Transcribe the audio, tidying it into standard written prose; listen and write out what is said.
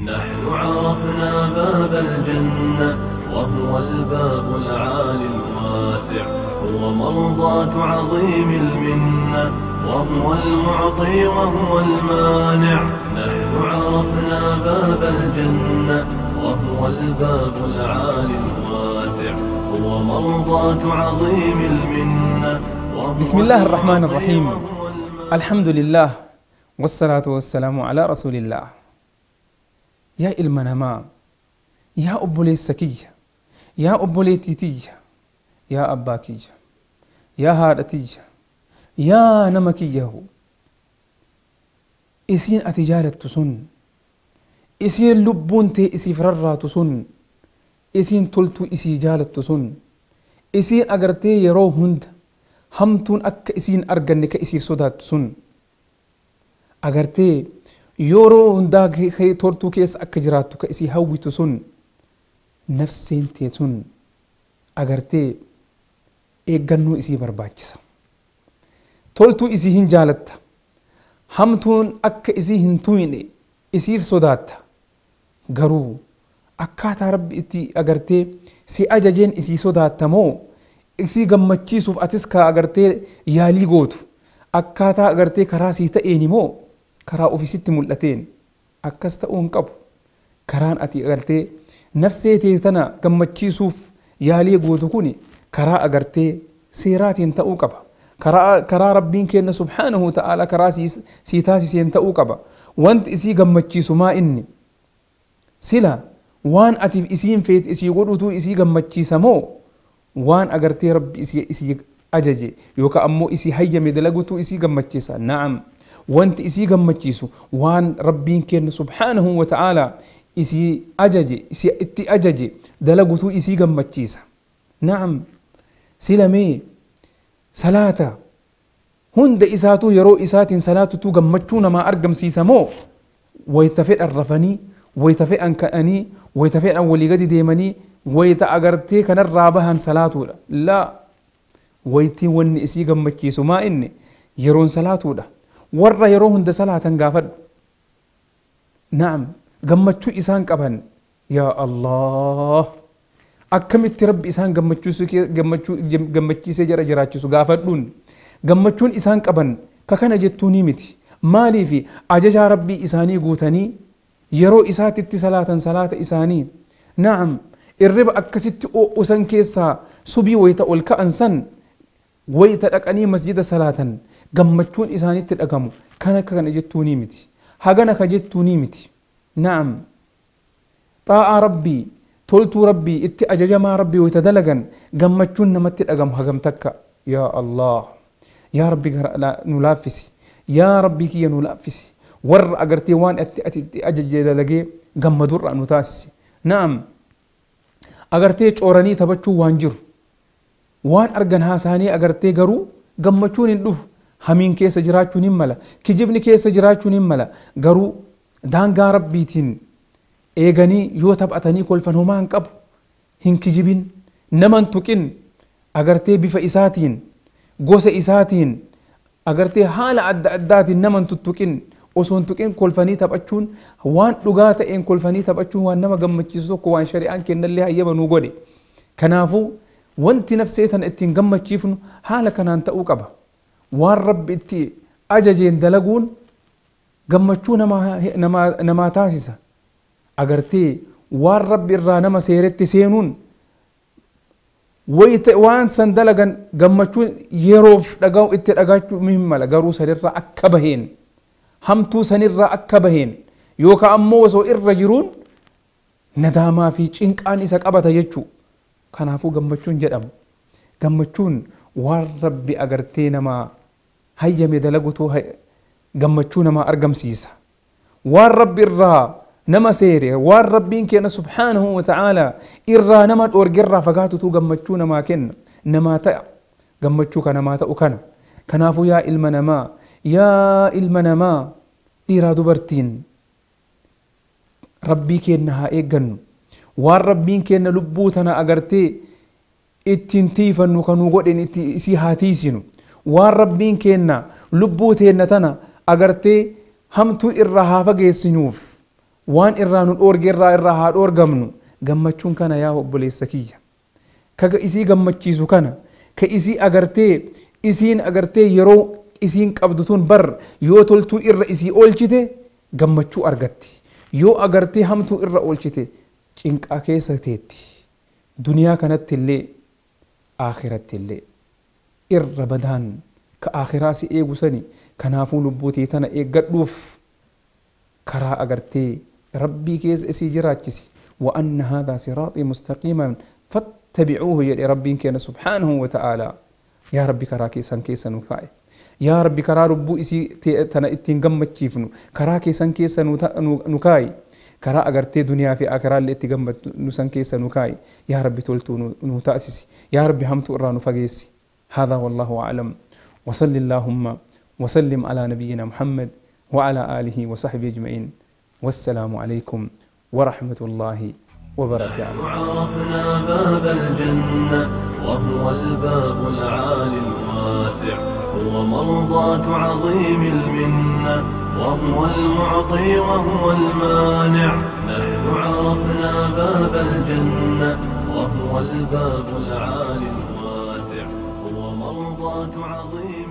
نحن عرفنا باب الجنة وهو الباب العالي الواسع، هو مرضاة عظيم المنة وهو المعطي وهو المانع. نحن عرفنا باب الجنة وهو الباب العالي الواسع، هو مرضاة عظيم المنة. بسم الله الرحمن الرحيم. الحمد لله والصلاة والسلام على رسول الله. يا المنما، يا أبولي السكية، يا أبولي تيتية، يا أباكية، يا هادتية، يا نمكيه. إسين أتجارة تسن، إسين لبون تي إسي فررة تسن، إسين تلتو إسي جالة تسن، إسين أغرتي يرو هند همتون أك إسين أرغنك إسي صدات تسن. أغرتي يورو هندا خي تورتو كيس أكجراتو كإسي هاوي تسن نفسين تيتون. أغرتي إيغنو إسي برباكسا تولتو إسي هن جالت همتون أك إسي هنتويني إسي صدات غرو أكاتا رب إتي أغرتي سي أجاجين إسي صدات تمو إسي غمچيسوف أتسكا أغرتي يالي غوتو أكاتا أغرتي كراسي تأيني مو karaa ofiisitti mul'ateen akkas ta'uun qabu. Karaan ati agartee nafsee tee tana gammachiisuuf yaalii gootu kuni karaa agartee seeraatiin ta'uu qaba. Karaa rabbiin kenna subhaanahu ta'ala karaa sii taasiseen ta'uu qaba. Wanti isii gammachiisu maa inni sila waan atiif isiin feet isii godhutu isii gammachiisa moo waan agartee rabbi isii ajaje yookaan ammoo isii hayyame dalagutu isii gammachiisa. Na'am. wanti isii gammachiisu waan rabbiin kenna subhaanahu wa ta'ala isii ajaje isii itti ajaje dalagutu isii gammachiisa. Na'am. Silamee salaata hunda isaatu yeroo isaatiin salaatutu gammachuu namaa argamsiisa moo wayta fedhan rafanii wayta fedhan ka'anii wayta fedhan walii gadi deemanii wayta agartee kanarraa bahan salaatuudha. Laa, waytiin wanni isii gammachiisu maa inni yeroon salaatuudha. warra yeroo hunda salaatan gaafadhu. Na'am. gammachuu isaan qaban yaa Allah akkamitti rabbi isaan gammachiisee jara jiraachisu gaafadhuun. Gammachuun isaan qaban ka kana jettuunii miti. Maaliif ajajaa rabbii isaanii guutanii yeroo isaatitti salaatan salaata isaanii. Na'am. irriba akkasitti usan keessaa subii wayita ol ka'an san wayita dhaqanii masjida salaatan gammachuun isaanitti dhagamu kana jettuunii miti. hagana ka jettuunii miti. Na'am. xaa'a rabbii toltuu rabbii itti ajajamaa rabbii wayita dalagan gammachuun namatti dhagamu hagam takka. yaa Allah, yaa rabbi nu laaffisi, yaa rabbii kiyya nu laaffisi. warra agartee waan ati itti ajajee dalagee gammadurra nu taasisi. Na'am. agartee cooranii taphachuu waan jiru waan argan haasaanii agartee garuu gammachuun hin dhufu. hamiin keessa jiraachuun hin mala, kijibni keessa jiraachuun hin mala. garuu daangaa rabbiitiin eeganii yoo taphatanii kolfan homaa hin qabu. hin kijibin, naman tuqin, agartee bifa isaatiin gosa isaatiin agartee haala adda addaatiin naman tuttuqin osoo hin tuqin kolfanii taphachuun waan dhugaa ta'een kolfanii taphachuun waan nama gammachiisu tokko waan shari'aan kennallee hayyama nuu godhe. Kanaafuu wanti nafsee tana ittiin gammachiifnu haala kanaan ta'uu qaba. waan rabbi itti ajajeen dalaguun gammachuu namaa taasisa. agartee waan rabbi irraa nama seeretti seenuun waan san dalagan gammachuun yeroof dhaga'u itti dhagaachuu hin mala. garuu sanirraa akka baheen hamtuu sanirraa akka baheen yookaan ammoo osoo irra jiruun nadaamaa fi cinqaan isa qabata jechuu. Kanaafuu gammachuun jedhamu. Gammachuun waan rabbi agartee namaa hayyame dalagutu gammachuu namaa argamsiisa. waan rabbi irraa nama seere waan rabbiin kenna subhaanahu wa ta'ala irraa nama dhoorgerraa fagaatutu gammachuu namaa kenna namaa ta'a. gammachuu ka namaa ta'u kana. Kanaafuu yaa ilma namaa, yaa ilma namaa, dhiiraa dubartiin rabbii kenna haa eeggannu. waan rabbiin kenna lubbuu tana agartee ittiin tiifannu kanuu godhen itti isii haa tiisinu. waan rabbiin kenna lubbuu teenna tana agartee hamtuu irraa haa fageessinuuf وان إران الأورج إرا هاد أورجمنو جمتشون كان يا أبولي السكية كجا إسي جمتشيزو كان كإسي أجرتي إسين أجرتي يرو إسين كابدتون بر يو تلتو إر إسي أولشته جمتشو أرجتي يو أجرتي همتو إر أولشته إنك أكيسة تيتي دنيا كانت اللي آخرت اللي إر بدان كآخراسي إيجو سني كنافو لبوتي تنا إيجادوف كرا أجرتي ربي كيس إسي جراتشسي وأن هذا صراطي مستقيما فاتبعوه يا ربي كان سبحانه وتعالى يا ربي كرا كيسان كيسان وكاي يا ربي كرا ربو إسي تنا إتين جمت شيفنو كرا كيسان كيسان نكاي كرا أجرتي دنيا في آخرة اللي تجمت نسان كيسان وكاي يا ربي تولتو نتأسسي يا ربي همتو إرانو فجيسي هذا والله أعلم وصل اللهم وسلم على نبينا محمد وعلى آله وصحبه أجمعين والسلام عليكم ورحمة الله وبركاته. عرفنا باب الجنة وهو الباب العالي الواسع هو مرضاة عظيم المنة وهو المعطي وهو المانع نحن عرفنا باب الجنة وهو الباب العالي الواسع هو مرضاة عظيم